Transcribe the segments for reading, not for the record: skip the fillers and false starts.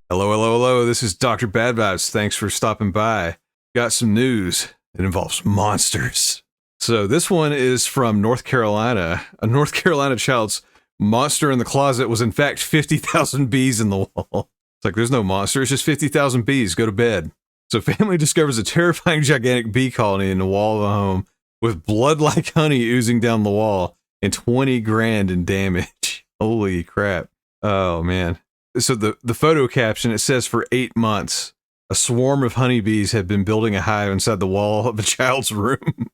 Hello, hello, hello. This is Dr. Badvibes. Thanks for stopping by. Got some news. It involves monsters. So this one is from North Carolina. A North Carolina child's monster in the closet was in fact 50,000 bees in the wall. It's like, there's no monster. It's just 50,000 bees. Go to bed. So family discovers a terrifying gigantic bee colony in the wall of a home with blood-like honey oozing down the wall and 20 grand in damage. Holy crap. Oh, man. So the photo caption, it says for 8 months, a swarm of honeybees had been building a hive inside the wall of a child's room.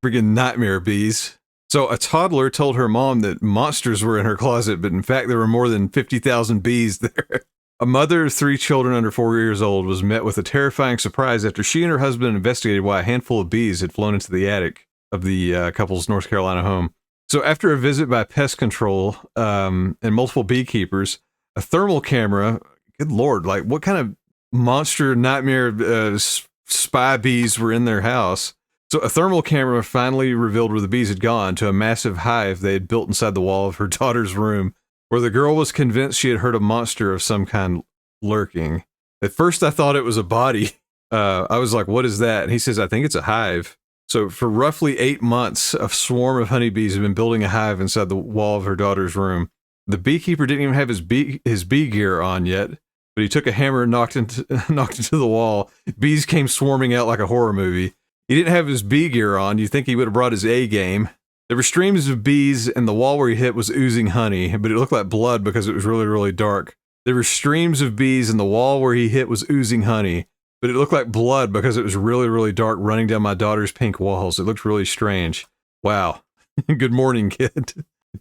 Friggin' nightmare bees. So a toddler told her mom that monsters were in her closet, but in fact there were more than 50,000 bees there. A mother of 3 children under 4 years old was met with a terrifying surprise after she and her husband investigated why a handful of bees had flown into the attic of the couple's North Carolina home. So after a visit by pest control and multiple beekeepers, a thermal camera, good lord, like what kind of monster nightmare spy bees were in their house? So a thermal camera finally revealed where the bees had gone, to a massive hive they had built inside the wall of her daughter's room, where the girl was convinced she had heard a monster of some kind lurking. At first I thought it was a body. I was like, what is that? And he says, I think it's a hive. So for roughly 8 months, a swarm of honeybees had been building a hive inside the wall of her daughter's room. The beekeeper didn't even have his bee gear on yet, but he took a hammer and knocked into the wall. Bees came swarming out like a horror movie. He didn't have his bee gear on. You'd think he would have brought his A game. There were streams of bees, and the wall where he hit was oozing honey, but it looked like blood because it was really, really dark. There were streams of bees, and the wall where he hit was oozing honey, but it looked like blood because it was really, really dark running down my daughter's pink walls. It looked really strange. Wow. Good morning, kid.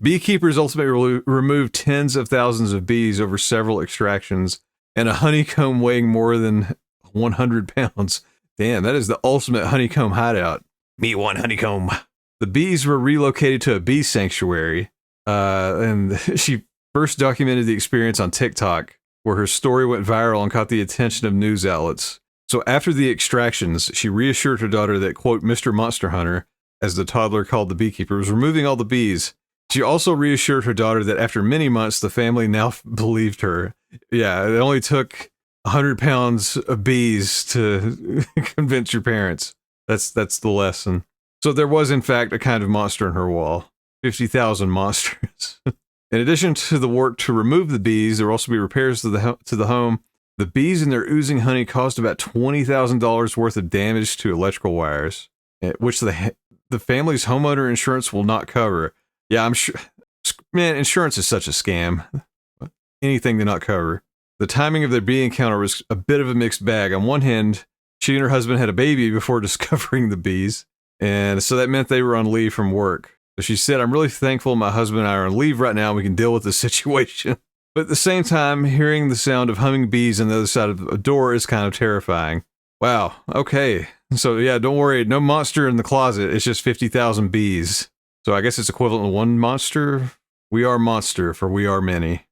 Beekeepers ultimately removed tens of thousands of bees over several extractions, and a honeycomb weighing more than 100 pounds. Damn, that is the ultimate honeycomb hideout. Me one honeycomb. The bees were relocated to a bee sanctuary, and she first documented the experience on TikTok, where her story went viral and caught the attention of news outlets. So after the extractions, she reassured her daughter that, quote, Mr. Monster Hunter, as the toddler called the beekeeper, was removing all the bees. She also reassured her daughter that after many months, the family now believed her. Yeah, it only took 100 pounds of bees to convince your parents. That's the lesson. So there was, in fact, a kind of monster in her wall. 50,000 monsters. In addition to the work to remove the bees, there will also be repairs to the home. The bees and their oozing honey caused about $20,000 worth of damage to electrical wires, which the family's homeowner insurance will not cover. Yeah, I'm sure. Man, insurance is such a scam. Anything to not cover. The timing of their bee encounter was a bit of a mixed bag. On one hand, she and her husband had a baby before discovering the bees, and so that meant they were on leave from work. So she said, I'm really thankful my husband and I are on leave right now and we can deal with the situation. But at the same time, hearing the sound of humming bees on the other side of a door is kind of terrifying. Wow, okay. So yeah, don't worry, no monster in the closet, it's just 50,000 bees. So I guess it's equivalent to one monster. We are monster, for we are many.